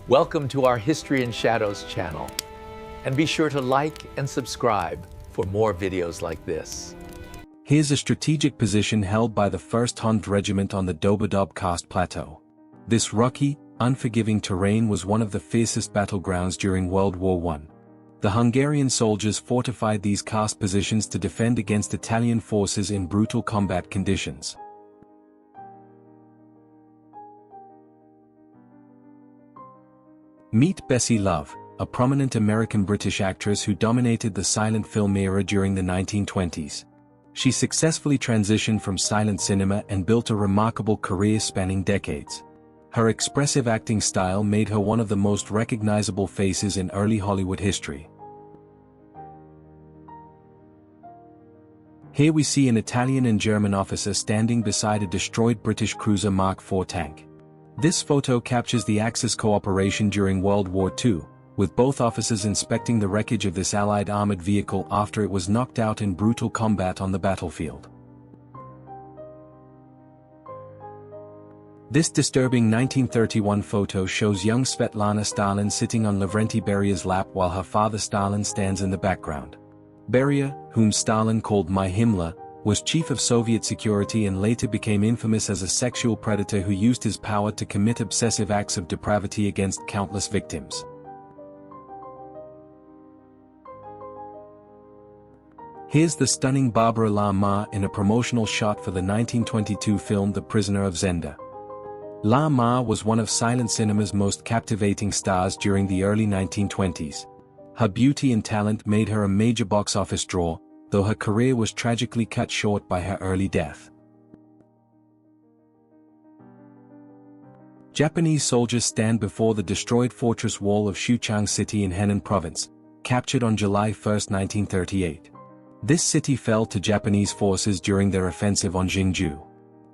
Welcome to our History in Shadows channel, and be sure to like and subscribe for more videos like this. Here's a strategic position held by the 1st Hunt Regiment on the WWII Karst Plateau. This rocky, unforgiving terrain was one of the fiercest battlegrounds during World War I. The Hungarian soldiers fortified these karst positions to defend against Italian forces in brutal combat conditions. Meet Bessie Love, a prominent American-British actress who dominated the silent film era during the 1920s. She successfully transitioned from silent cinema and built a remarkable career spanning decades. Her expressive acting style made her one of the most recognizable faces in early Hollywood history. Here we see an Italian and German officer standing beside a destroyed British cruiser Mark IV tank. This photo captures the Axis cooperation during World War II, with both officers inspecting the wreckage of this Allied armored vehicle after it was knocked out in brutal combat on the battlefield. This disturbing 1931 photo shows young Svetlana Stalin sitting on Lavrenti Beria's lap while her father Stalin stands in the background. Beria, whom Stalin called My Himmler, was chief of Soviet security and later became infamous as a sexual predator who used his power to commit obsessive acts of depravity against countless victims. Here's the stunning Barbara La Marr in a promotional shot for the 1922 film The Prisoner of Zenda. La Marr was one of silent cinema's most captivating stars during the early 1920s. Her beauty and talent made her a major box office draw, though her career was tragically cut short by her early death. Japanese soldiers stand before the destroyed fortress wall of Shucheng city in Henan province, captured on July 1, 1938. This city fell to Japanese forces during their offensive on Jingju.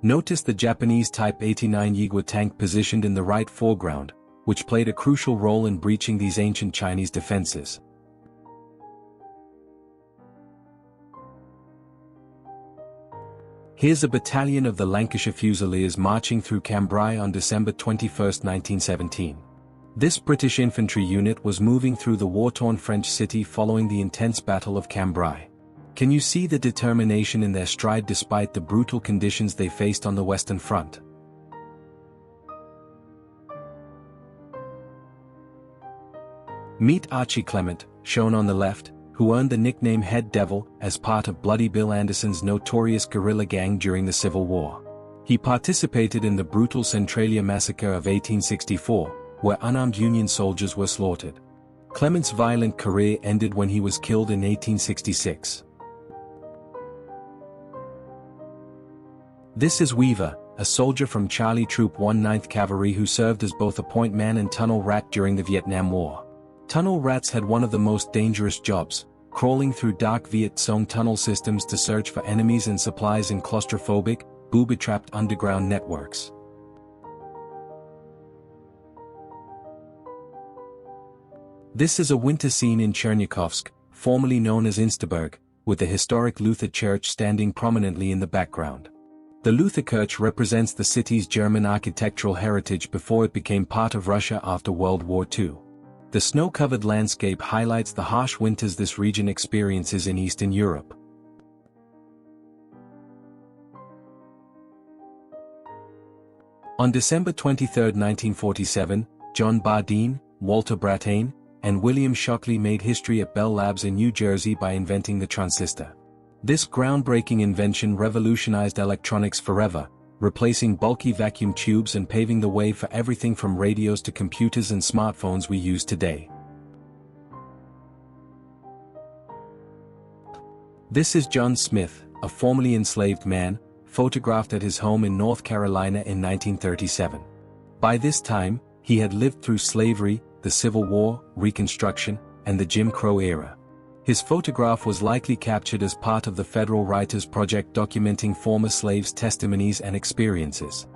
Notice the Japanese Type 89 Yigwa tank positioned in the right foreground, which played a crucial role in breaching these ancient Chinese defenses. Here's a battalion of the Lancashire Fusiliers marching through Cambrai on December 21, 1917. This British infantry unit was moving through the war-torn French city following the intense Battle of Cambrai. Can you see the determination in their stride despite the brutal conditions they faced on the Western Front? Meet Archie Clement, shown on the left, who earned the nickname Head Devil as part of Bloody Bill Anderson's notorious guerrilla gang during the Civil War. He participated in the brutal Centralia massacre of 1864, where unarmed Union soldiers were slaughtered. Clement's violent career ended when he was killed in 1866. This is Weaver, a soldier from Charlie Troop 1 9th Cavalry who served as both a point man and tunnel rat during the Vietnam War. Tunnel rats had one of the most dangerous jobs, crawling through dark Viet Cong tunnel systems to search for enemies and supplies in claustrophobic, booby-trapped underground networks. This is a winter scene in Chernikovsk, formerly known as Insterburg, with the historic Luther Church standing prominently in the background. The Lutherkirche represents the city's German architectural heritage before it became part of Russia after World War II. The snow-covered landscape highlights the harsh winters this region experiences in Eastern Europe. On December 23, 1947, John Bardeen, Walter Brattain, and William Shockley made history at Bell Labs in New Jersey by inventing the transistor. This groundbreaking invention revolutionized electronics forever, replacing bulky vacuum tubes and paving the way for everything from radios to computers and smartphones we use today. This is John Smith, a formerly enslaved man, photographed at his home in North Carolina in 1937. By this time, he had lived through slavery, the Civil War, Reconstruction, and the Jim Crow era. His photograph was likely captured as part of the Federal Writers Project documenting former slaves' testimonies and experiences.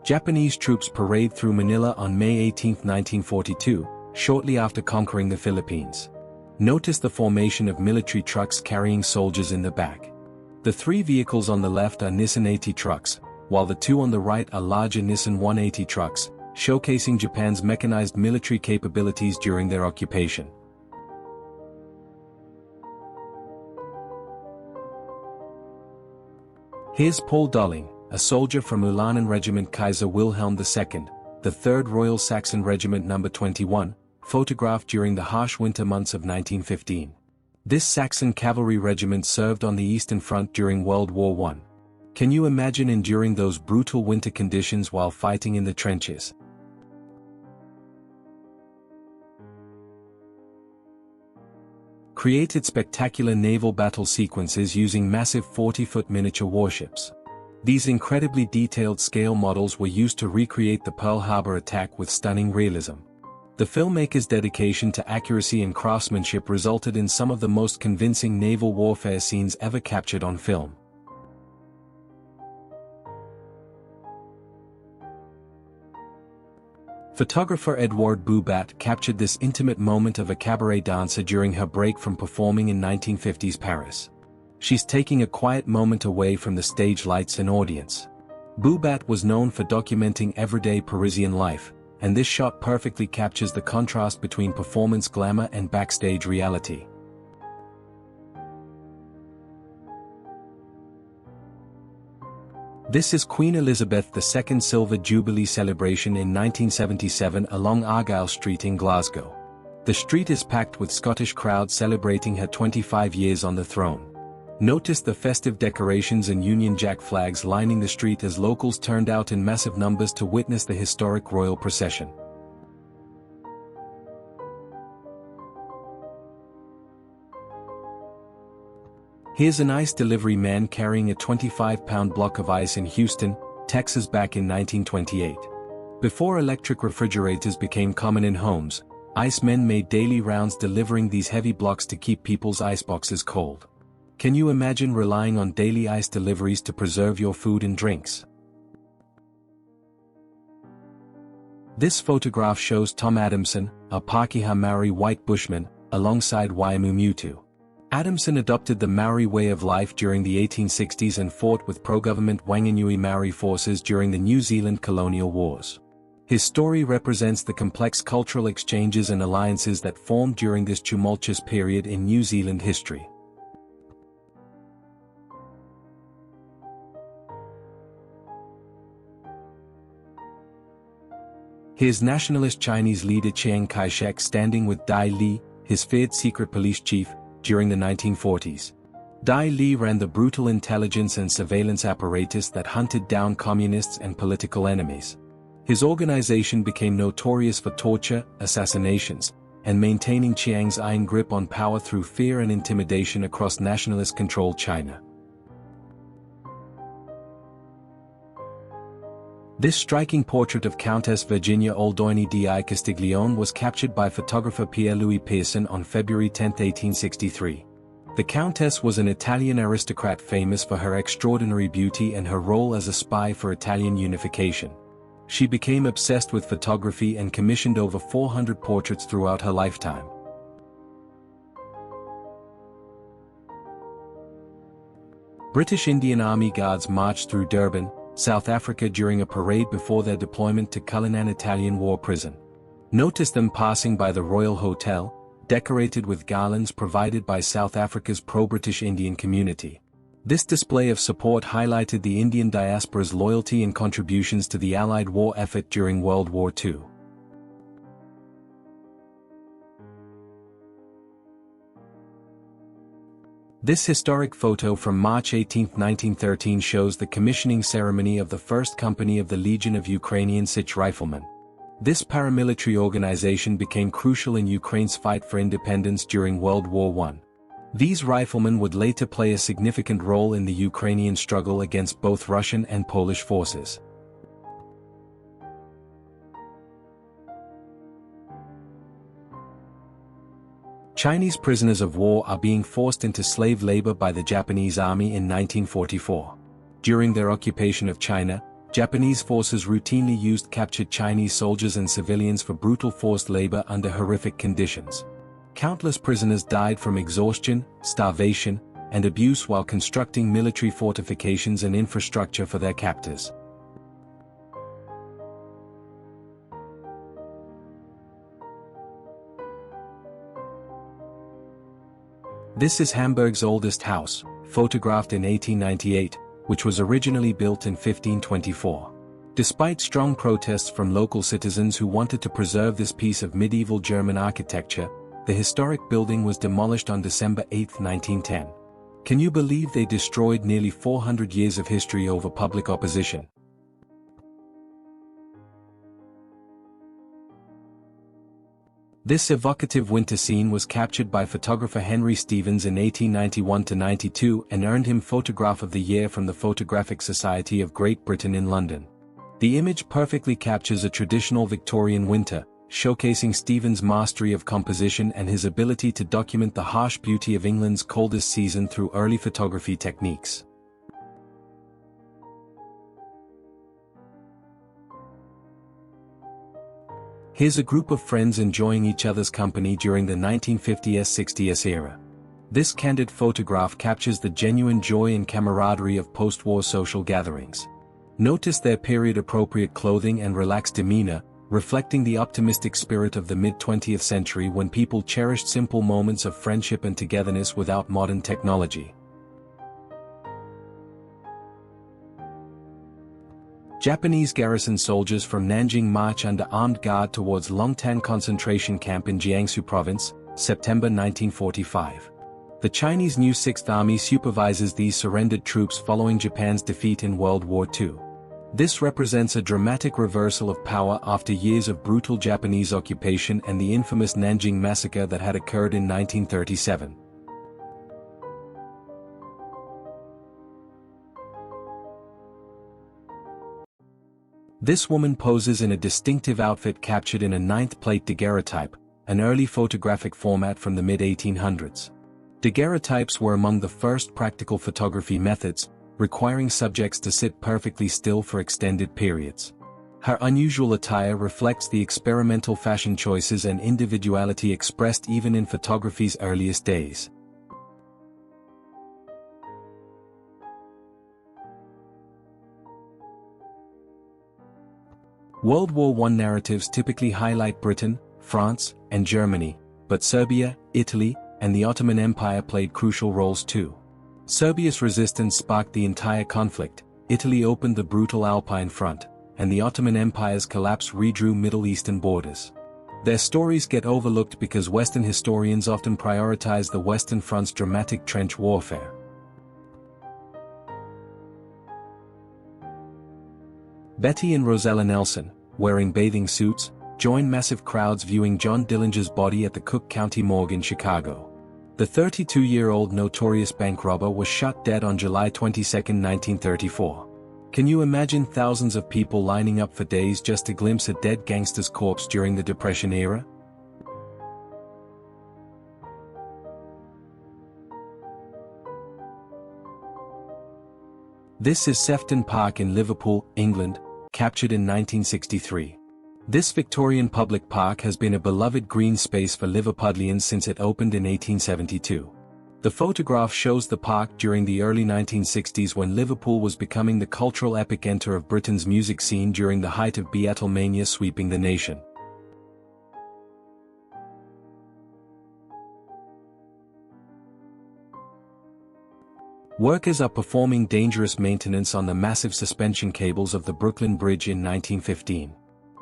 Japanese troops parade through Manila on May 18, 1942, shortly after conquering the Philippines. Notice the formation of military trucks carrying soldiers in the back. The three vehicles on the left are Nissan AT trucks, while the two on the right are larger Nissan 180 trucks, showcasing Japan's mechanized military capabilities during their occupation. Here's Paul Dolling, a soldier from Ulanen Regiment Kaiser Wilhelm II, the 3rd Royal Saxon Regiment No. 21, photographed during the harsh winter months of 1915. This Saxon cavalry regiment served on the Eastern Front during World War I. Can you imagine enduring those brutal winter conditions while fighting in the trenches? Created spectacular naval battle sequences using massive 40-foot miniature warships. These incredibly detailed scale models were used to recreate the Pearl Harbor attack with stunning realism. The filmmaker's dedication to accuracy and craftsmanship resulted in some of the most convincing naval warfare scenes ever captured on film. Photographer Edouard Boubat captured this intimate moment of a cabaret dancer during her break from performing in 1950s Paris. She's taking a quiet moment away from the stage lights and audience. Boubat was known for documenting everyday Parisian life, and this shot perfectly captures the contrast between performance glamour and backstage reality. This is Queen Elizabeth II's Silver Jubilee celebration in 1977 along Argyle Street in Glasgow. The street is packed with Scottish crowds celebrating her 25 years on the throne. Notice the festive decorations and Union Jack flags lining the street as locals turned out in massive numbers to witness the historic royal procession. Here's an ice delivery man carrying a 25-pound block of ice in Houston, Texas back in 1928. Before electric refrigerators became common in homes, icemen made daily rounds delivering these heavy blocks to keep people's iceboxes cold. Can you imagine relying on daily ice deliveries to preserve your food and drinks? This photograph shows Tom Adamson, a Pakeha Maori white bushman, alongside Waimu Mutu. Adamson adopted the Maori way of life during the 1860s and fought with pro-government Wanganui Maori forces during the New Zealand colonial wars. His story represents the complex cultural exchanges and alliances that formed during this tumultuous period in New Zealand history. Here's nationalist Chinese leader Chiang Kaishek standing with Dai Li, his feared secret police chief, during the 1940s. Dai Li ran the brutal intelligence and surveillance apparatus that hunted down communists and political enemies. His organization became notorious for torture, assassinations, and maintaining Chiang's iron grip on power through fear and intimidation across nationalist-controlled China. This striking portrait of Countess Virginia Oldoini di Castiglione was captured by photographer Pierre-Louis Pearson on February 10, 1863. The Countess was an Italian aristocrat famous for her extraordinary beauty and her role as a spy for Italian unification. She became obsessed with photography and commissioned over 400 portraits throughout her lifetime. British Indian Army Guards marched through Durban, South Africa during a parade before their deployment to Cullinan Italian war prison. Notice them passing by the Royal Hotel, decorated with garlands provided by South Africa's pro-British Indian community. This display of support highlighted the Indian diaspora's loyalty and contributions to the Allied war effort during World War II. This historic photo from March 18, 1913 shows the commissioning ceremony of the first company of the Legion of Ukrainian Sitch Riflemen. This paramilitary organization became crucial in Ukraine's fight for independence during World War I. These riflemen would later play a significant role in the Ukrainian struggle against both Russian and Polish forces. Chinese prisoners of war are being forced into slave labor by the Japanese army in 1944. During their occupation of China, Japanese forces routinely used captured Chinese soldiers and civilians for brutal forced labor under horrific conditions. Countless prisoners died from exhaustion, starvation, and abuse while constructing military fortifications and infrastructure for their captors. This is Hamburg's oldest house, photographed in 1898, which was originally built in 1524. Despite strong protests from local citizens who wanted to preserve this piece of medieval German architecture, the historic building was demolished on December 8, 1910. Can you believe they destroyed nearly 400 years of history over public opposition? This evocative winter scene was captured by photographer Henry Stevens in 1891–92 and earned him Photograph of the Year from the Photographic Society of Great Britain in London. The image perfectly captures a traditional Victorian winter, showcasing Stevens' mastery of composition and his ability to document the harsh beauty of England's coldest season through early photography techniques. Here's a group of friends enjoying each other's company during the 1950s-60s era. This candid photograph captures the genuine joy and camaraderie of post-war social gatherings. Notice their period-appropriate clothing and relaxed demeanor, reflecting the optimistic spirit of the mid-20th century when people cherished simple moments of friendship and togetherness without modern technology. Japanese garrison soldiers from Nanjing march under armed guard towards Longtan concentration camp in Jiangsu province, September 1945. The Chinese new 6th Army supervises these surrendered troops following Japan's defeat in World War II. This represents a dramatic reversal of power after years of brutal Japanese occupation and the infamous Nanjing massacre that had occurred in 1937. This woman poses in a distinctive outfit captured in a 9th plate daguerreotype, an early photographic format from the mid-1800s. Daguerreotypes were among the first practical photography methods, requiring subjects to sit perfectly still for extended periods. Her unusual attire reflects the experimental fashion choices and individuality expressed even in photography's earliest days. World War I narratives typically highlight Britain, France, and Germany, but Serbia, Italy, and the Ottoman Empire played crucial roles too. Serbia's resistance sparked the entire conflict, Italy opened the brutal Alpine front, and the Ottoman Empire's collapse redrew Middle Eastern borders. Their stories get overlooked because Western historians often prioritize the Western Front's dramatic trench warfare. Betty and Rosella Nelson, wearing bathing suits, join massive crowds viewing John Dillinger's body at the Cook County Morgue in Chicago. The 32-year-old notorious bank robber was shot dead on July 22, 1934. Can you imagine thousands of people lining up for days just to glimpse a dead gangster's corpse during the Depression era? This is Sefton Park in Liverpool, England, captured in 1963. This Victorian public park has been a beloved green space for Liverpudlians since it opened in 1872. The photograph shows the park during the early 1960s when Liverpool was becoming the cultural epicenter of Britain's music scene during the height of Beatlemania sweeping the nation. Workers are performing dangerous maintenance on the massive suspension cables of the Brooklyn Bridge in 1915.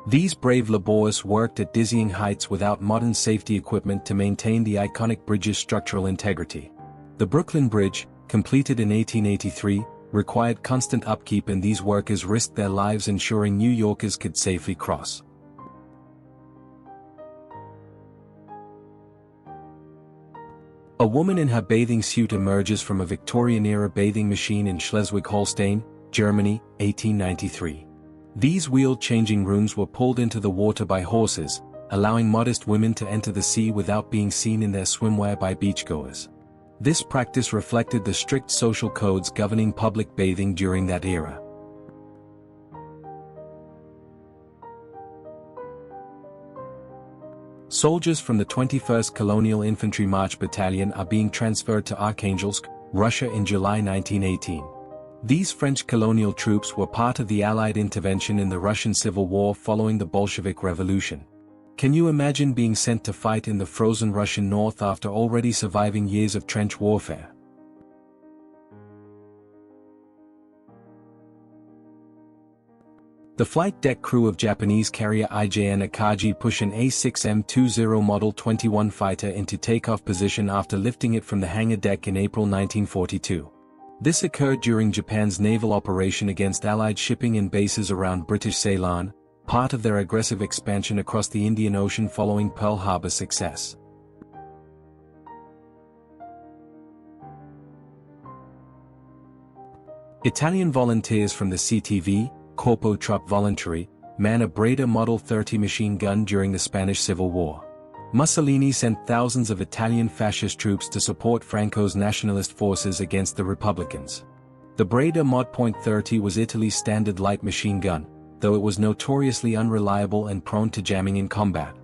These brave laborers worked at dizzying heights without modern safety equipment to maintain the iconic bridge's structural integrity. The Brooklyn Bridge, completed in 1883, required constant upkeep and these workers risked their lives ensuring New Yorkers could safely cross. A woman in her bathing suit emerges from a Victorian-era bathing machine in Schleswig-Holstein, Germany, 1893. These wheeled changing rooms were pulled into the water by horses, allowing modest women to enter the sea without being seen in their swimwear by beachgoers. This practice reflected the strict social codes governing public bathing during that era. Soldiers from the 21st Colonial Infantry March Battalion are being transferred to Arkhangelsk, Russia in July 1918. These French colonial troops were part of the Allied intervention in the Russian Civil War following the Bolshevik Revolution. Can you imagine being sent to fight in the frozen Russian north after already surviving years of trench warfare? The flight deck crew of Japanese carrier IJN Akagi push an A6M20 Model 21 fighter into takeoff position after lifting it from the hangar deck in April 1942. This occurred during Japan's naval operation against Allied shipping and bases around British Ceylon, part of their aggressive expansion across the Indian Ocean following Pearl Harbor success. Italian volunteers from the CTV, Corpo Truppe Volontarie, man a Breda Model 30 machine gun during the Spanish Civil War. Mussolini sent thousands of Italian fascist troops to support Franco's nationalist forces against the Republicans. The Breda Mod .30 was Italy's standard light machine gun, though it was notoriously unreliable and prone to jamming in combat.